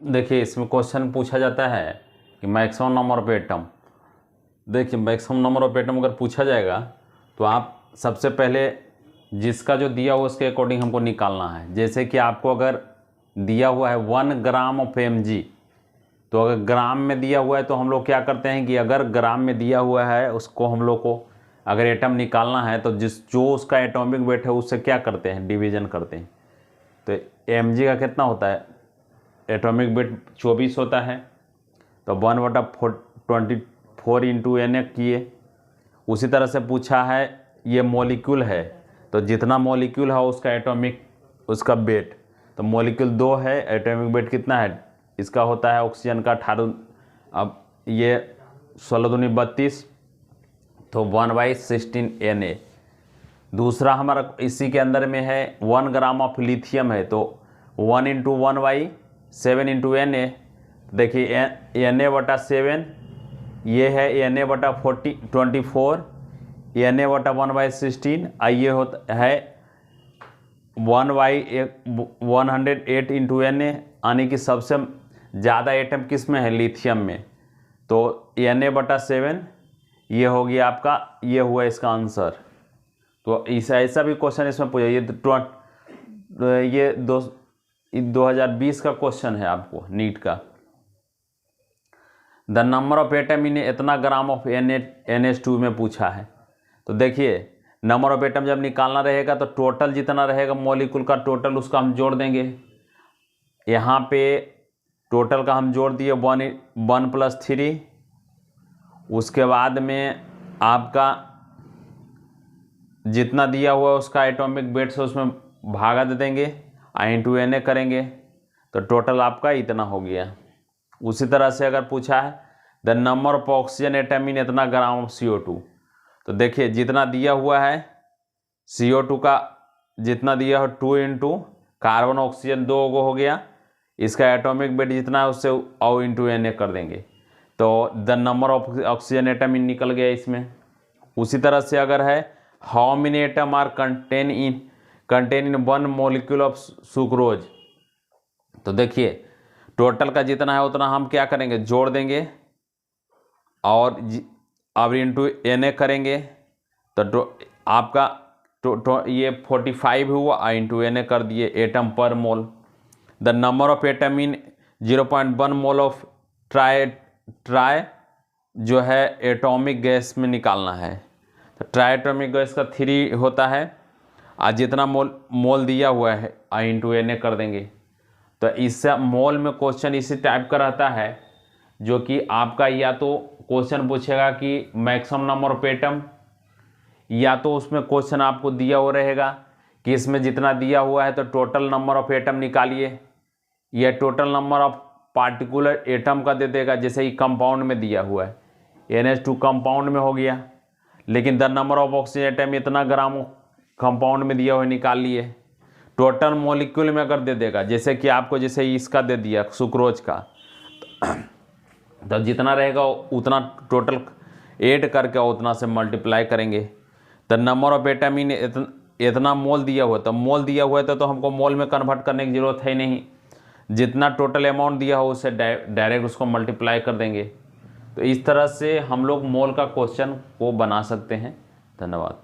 देखिए इसमें क्वेश्चन पूछा जाता है कि मैक्सिमम नंबर ऑफ एटम। देखिए मैक्सिमम नंबर ऑफ एटम अगर पूछा जाएगा तो आप सबसे पहले जिसका जो दिया हुआ उसके अकॉर्डिंग हमको निकालना है। जैसे कि आपको अगर दिया हुआ है 1 ग्राम ऑफ mg, तो अगर ग्राम में दिया हुआ है तो हम लोग क्या करते हैं कि अगर ग्राम में दिया हुआ है उसको हम लोग को अगर एटम निकालना है तो जो उसका एटॉमिक वेट है उससे क्या करते हैं, डिवीजन करते हैं। तो mg का कितना होता है, एटॉमिक वेट 24 होता है, तो 1/24 इंटू एन किए। उसी तरह से पूछा है ये मॉलिक्यूल है, तो जितना मॉलिक्यूल है उसका एटॉमिक उसका वेट, तो मॉलिक्यूल 2 है, एटॉमिक वेट कितना है इसका होता है ऑक्सीजन का 18। अब ये 16 दूनी 32, तो 1/16 Na। दूसरा हमारा इसी के अंदर में है 1 ग्राम ऑफ लिथियम है, तो 1 इंटू 1/7 इंटू Na। देखिए Na/7 ये है Na/24, Na/1/16 ये होता है 1/108 इंटू Na, यानी कि सबसे ज़्यादा एटम किस में है, लिथियम में। तो Na/7 ये हो गया आपका, ये हुआ इसका आंसर। तो ऐसा भी क्वेश्चन इसमें पूछा, ये 2020 का क्वेश्चन है आपको नीट का। द नंबर ऑफ एटम इन इतना ग्राम ऑफ NH2 में पूछा है। तो देखिए नंबर ऑफ एटम जब निकालना रहेगा तो टोटल जितना रहेगा मॉलिक्यूल का टोटल उसका हम जोड़ देंगे। यहाँ पे टोटल का हम जोड़ दिए 1 + 3। उसके बाद में आपका जितना दिया हुआ है उसका एटॉमिक वेट से उसमें भागा दे देंगे, इंटू Na करेंगे, तो टोटल आपका इतना हो गया। उसी तरह से अगर पूछा है the number of oxygen atom इन इतना ग्राम ऑफ CO2, तो देखिए जितना दिया हुआ है CO2 का जितना दिया हो 2 इंटू कार्बन ऑक्सीजन 2 हो गया, इसका एटॉमिक वेट जितना है उससे और इंटू Na कर देंगे, तो the number of oxygen atom in निकल गया इसमें। उसी तरह से अगर है how many atom are contain in 1 molecule of sucrose, तो देखिए टोटल का जितना है उतना हम क्या करेंगे, जोड़ देंगे और अब इंटू Na करेंगे, तो आपका ये 45 हुआ, इंटू Na कर दिए एटम पर mole. The number of atom in 0.1 mole of tri जो है एटॉमिक गैस में निकालना है, तो ट्राई एटॉमिक गैस का 3 होता है, और जितना मोल दिया हुआ है इंटू Na कर देंगे। तो इससे मोल में क्वेश्चन इसी टाइप का रहता है, जो कि आपका या तो क्वेश्चन पूछेगा कि मैक्सिमम नंबर ऑफ एटम, या तो उसमें क्वेश्चन आपको दिया हुआ रहेगा कि इसमें जितना दिया हुआ है तो टोटल नंबर ऑफ एटम निकालिए, या total number of particular atom का दे देगा, जैसे ही कंपाउंड में दिया हुआ है NH2 कंपाउंड में हो गया, लेकिन the number of oxygen atom इतना ग्राम कंपाउंड में दिया हुआ निकाल लिए। टोटल मॉलिक्यूल में अगर दे देगा, जैसे कि आपको जैसे इसका दे दिया सुक्रोज का, तो जितना रहेगा उतना टोटल ऐड करके उतना से मल्टीप्लाई करेंगे। द नंबर ऑफ एटम इन इतना मोल दिया हुआ, तो मोल दिया हुआ है तो हमको मोल में कन्वर्ट करने की जरूरत है नहीं, जितना टोटल अमाउंट दिया हो उससे डायरेक्ट उसको मल्टीप्लाई कर देंगे। तो इस तरह से हम लोग मोल का क्वेश्चन को बना सकते हैं। धन्यवाद।